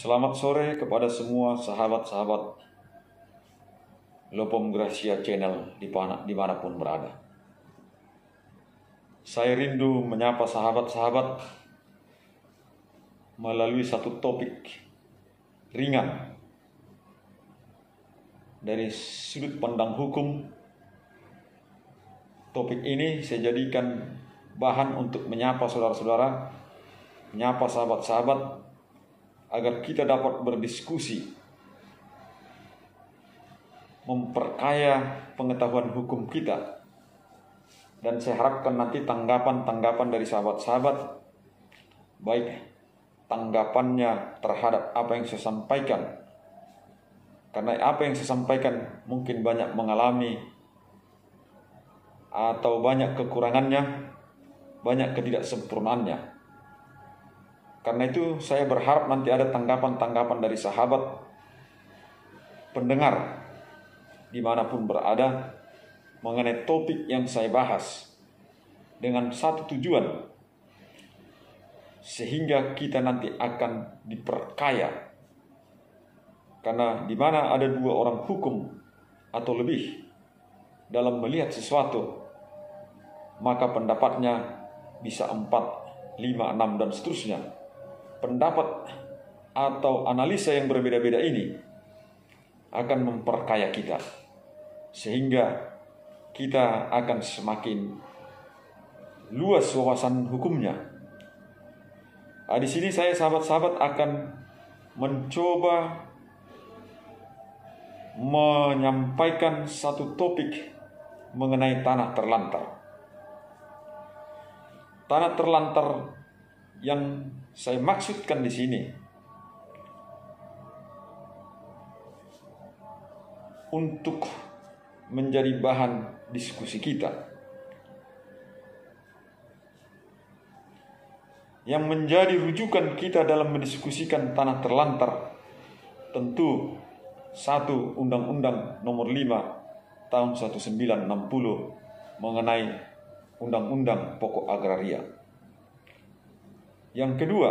Selamat sore kepada semua sahabat-sahabat Lopom Gracia Channel dimanapun berada. Saya rindu menyapa sahabat-sahabat melalui satu topik ringan dari sudut pandang hukum. Topik ini saya jadikan bahan untuk menyapa saudara-saudara, menyapa sahabat-sahabat, agar kita dapat berdiskusi, memperkaya pengetahuan hukum kita. Dan saya harapkan nanti tanggapan-tanggapan dari sahabat-sahabat, baik tanggapannya terhadap apa yang saya sampaikan, karena apa yang saya sampaikan mungkin banyak mengalami atau banyak kekurangannya, banyak ketidaksempurnaannya. Karena itu saya berharap nanti ada tanggapan-tanggapan dari sahabat pendengar dimanapun berada mengenai topik yang saya bahas, dengan satu tujuan, sehingga kita nanti akan diperkaya. Karena di mana ada dua orang hukum atau lebih dalam melihat sesuatu, maka pendapatnya bisa 4, 5, 6 dan seterusnya. Pendapat atau analisa yang berbeda-beda ini akan memperkaya kita, sehingga kita akan semakin luas wawasan hukumnya. Di sini saya sahabat-sahabat akan mencoba menyampaikan satu topik mengenai tanah terlantar. Tanah terlantar yang saya maksudkan di sini untuk menjadi bahan diskusi kita, yang menjadi rujukan kita dalam mendiskusikan tanah terlantar. Tentu satu Undang-Undang Nomor 5 Tahun 1960 mengenai Undang-Undang Pokok Agraria. Yang kedua,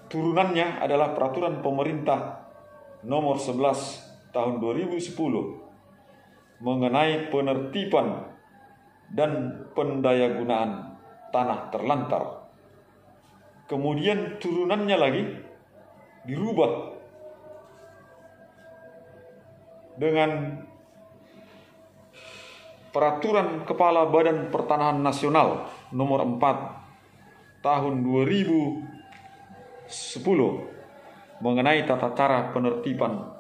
turunannya adalah Peraturan Pemerintah Nomor 11 Tahun 2010 mengenai penertiban dan pendayagunaan tanah terlantar. Kemudian turunannya lagi dirubah dengan Peraturan Kepala Badan Pertanahan Nasional Nomor 4 Tahun 2010 mengenai tata cara penertiban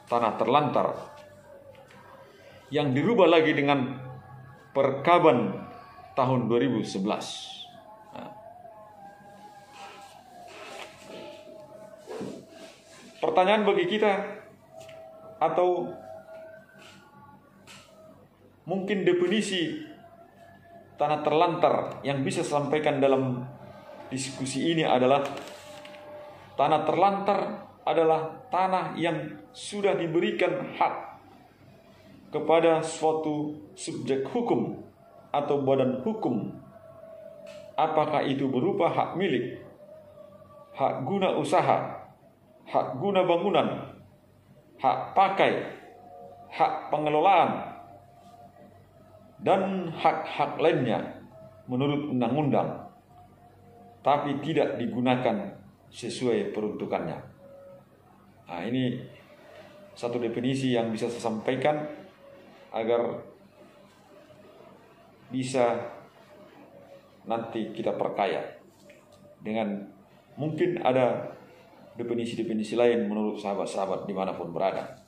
tanah terlantar, yang dirubah lagi dengan Perkaban tahun 2011. Pertanyaan bagi kita, atau mungkin definisi tanah terlantar yang bisa sampaikan dalam diskusi ini adalah: tanah terlantar adalah tanah yang sudah diberikan hak kepada suatu subjek hukum atau badan hukum, apakah itu berupa hak milik, hak guna usaha, hak guna bangunan, hak pakai, hak pengelolaan, dan hak-hak lainnya menurut undang-undang, tapi tidak digunakan sesuai peruntukannya. Nah, ini satu definisi yang bisa saya sampaikan agar bisa nanti kita perkaya dengan mungkin ada definisi-definisi lain menurut sahabat-sahabat dimanapun berada.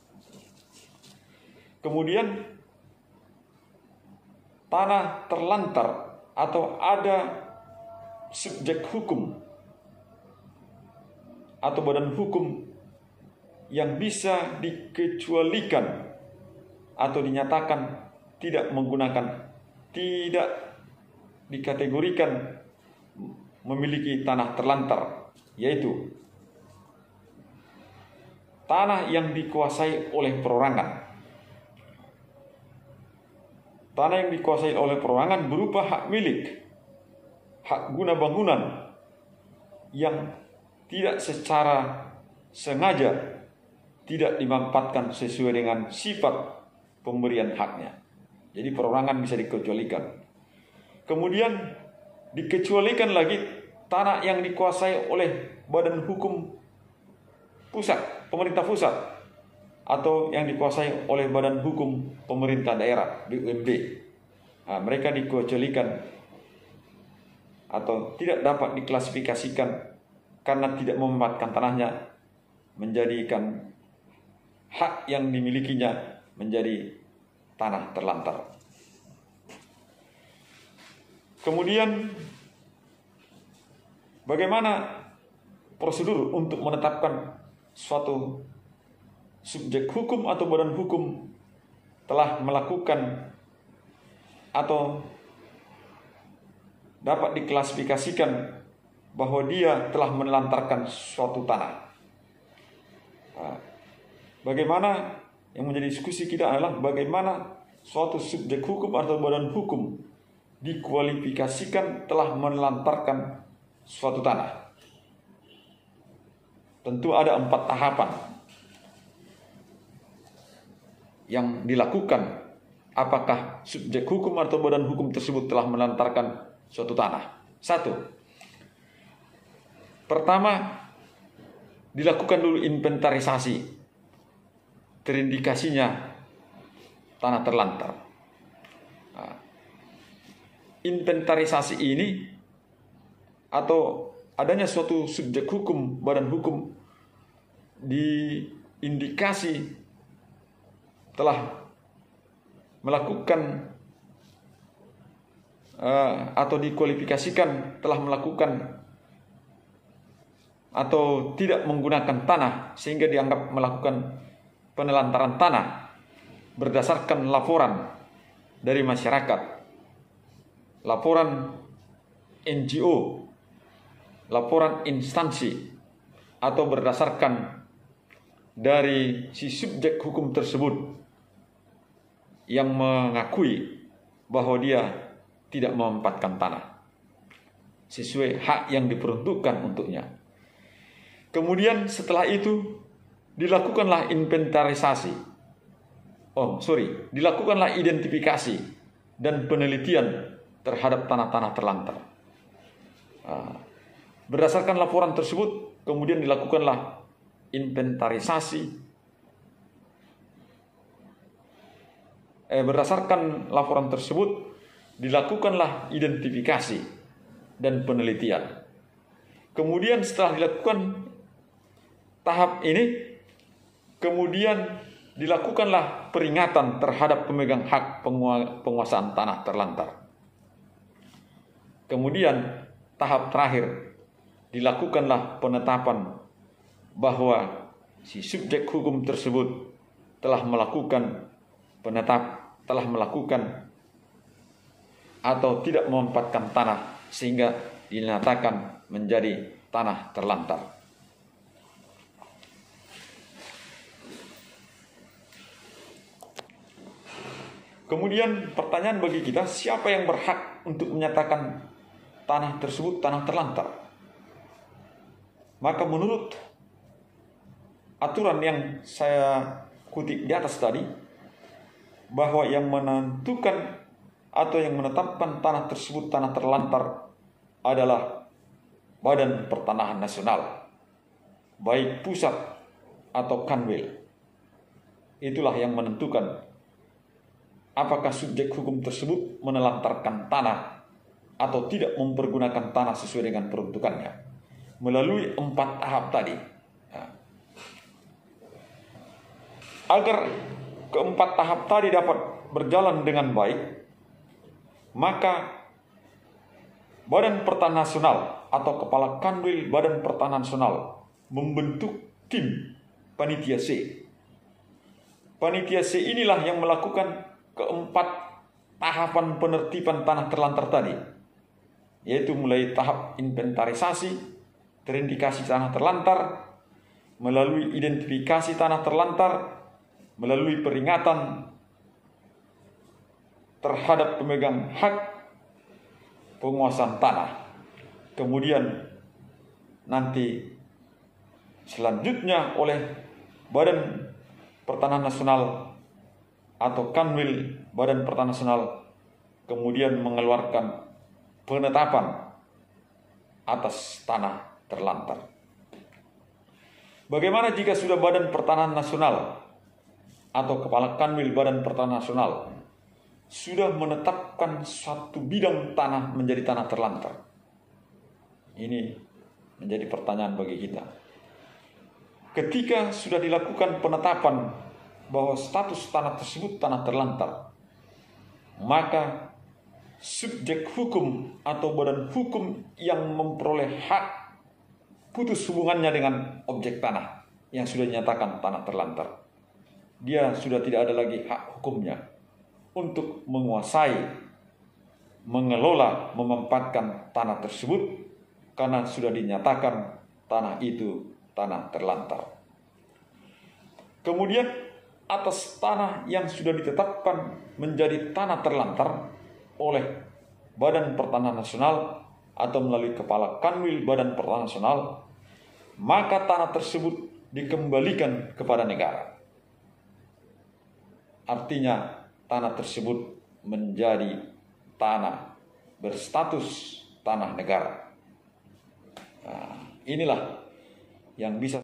Kemudian tanah terlantar atau ada subjek hukum atau badan hukum yang bisa dikecualikan atau dinyatakan tidak menggunakan, tidak dikategorikan memiliki tanah terlantar, yaitu tanah yang dikuasai oleh perorangan. Tanah yang dikuasai oleh perorangan berupa hak milik, hak guna bangunan yang tidak secara sengaja tidak dimanfaatkan sesuai dengan sifat pemberian haknya. Jadi perorangan bisa dikecualikan. Kemudian dikecualikan lagi tanah yang dikuasai oleh badan hukum pusat, pemerintah pusat, atau yang dikuasai oleh badan hukum pemerintah daerah, BUMD. Nah, mereka dikecualikan atau tidak dapat diklasifikasikan karena tidak memanfaatkan tanahnya, menjadikan hak yang dimilikinya menjadi tanah terlantar. Kemudian bagaimana prosedur untuk menetapkan suatu subjek hukum atau badan hukum telah melakukan atau dapat diklasifikasikan bahwa dia telah menelantarkan suatu tanah. Bagaimana yang menjadi diskusi kita adalah bagaimana suatu subjek hukum atau badan hukum dikualifikasikan telah menelantarkan suatu tanah. Tentu ada 4 tahapan yang dilakukan apakah subjek hukum atau badan hukum tersebut telah menelantarkan suatu tanah. 1. Pertama, dilakukan dulu inventarisasi, terindikasinya tanah terlantar. Inventarisasi ini atau adanya suatu subjek hukum, badan hukum diindikasi telah melakukan atau dikualifikasikan telah melakukan atau tidak menggunakan tanah sehingga dianggap melakukan penelantaran tanah berdasarkan laporan dari masyarakat, laporan NGO, laporan instansi, atau berdasarkan dari si subjek hukum tersebut yang mengakui bahwa dia tidak memanfaatkan tanah sesuai hak yang diperuntukkan untuknya. Kemudian setelah itu dilakukanlah inventarisasi. Dilakukanlah identifikasi dan penelitian terhadap tanah-tanah terlantar. Berdasarkan laporan tersebut, kemudian dilakukanlah inventarisasi. Berdasarkan laporan tersebut, dilakukanlah identifikasi dan penelitian. Kemudian setelah dilakukan tahap ini, kemudian dilakukanlah peringatan terhadap pemegang hak penguasaan tanah terlantar. Kemudian tahap terakhir, dilakukanlah penetapan bahwa si subjek hukum tersebut telah melakukan atau tidak memanfaatkan tanah sehingga dinyatakan menjadi tanah terlantar. Kemudian pertanyaan bagi kita, siapa yang berhak untuk menyatakan tanah tersebut tanah terlantar? Maka menurut aturan yang saya kutip di atas tadi, bahwa yang menentukan atau yang menetapkan tanah tersebut tanah terlantar adalah Badan Pertanahan Nasional, baik pusat atau kanwil. Itulah yang menentukan apakah subjek hukum tersebut menelantarkan tanah atau tidak mempergunakan tanah sesuai dengan peruntukannya melalui 4 tahap tadi. Agar ke-4 tahap tadi dapat berjalan dengan baik, maka Badan Pertanahan Nasional atau Kepala Kanwil Badan Pertanahan Nasional membentuk tim Panitia C. Panitia C inilah yang melakukan ke-4 tahapan penertiban tanah terlantar tadi, yaitu mulai tahap inventarisasi, terindikasi tanah terlantar, melalui identifikasi tanah terlantar, melalui peringatan terhadap pemegang hak penguasaan tanah. Kemudian nanti selanjutnya oleh Badan Pertanahan Nasional atau Kanwil Badan Pertanahan Nasional kemudian mengeluarkan penetapan atas tanah terlantar. Bagaimana jika sudah Badan Pertanahan Nasional atau Kepala Kanwil Badan Pertanahan Nasional sudah menetapkan suatu bidang tanah menjadi tanah terlantar? Ini menjadi pertanyaan bagi kita. Ketika sudah dilakukan penetapan bahwa status tanah tersebut tanah terlantar, maka subjek hukum atau badan hukum yang memperoleh hak putus hubungannya dengan objek tanah yang sudah dinyatakan tanah terlantar, dia sudah tidak ada lagi hak hukumnya untuk menguasai, mengelola, memanfaatkan tanah tersebut karena sudah dinyatakan tanah itu tanah terlantar. Kemudian atas tanah yang sudah ditetapkan menjadi tanah terlantar oleh Badan Pertanahan Nasional atau melalui Kepala Kanwil Badan Pertanahan Nasional, maka tanah tersebut dikembalikan kepada negara. Artinya tanah tersebut menjadi tanah berstatus tanah negara. Nah, inilah yang bisa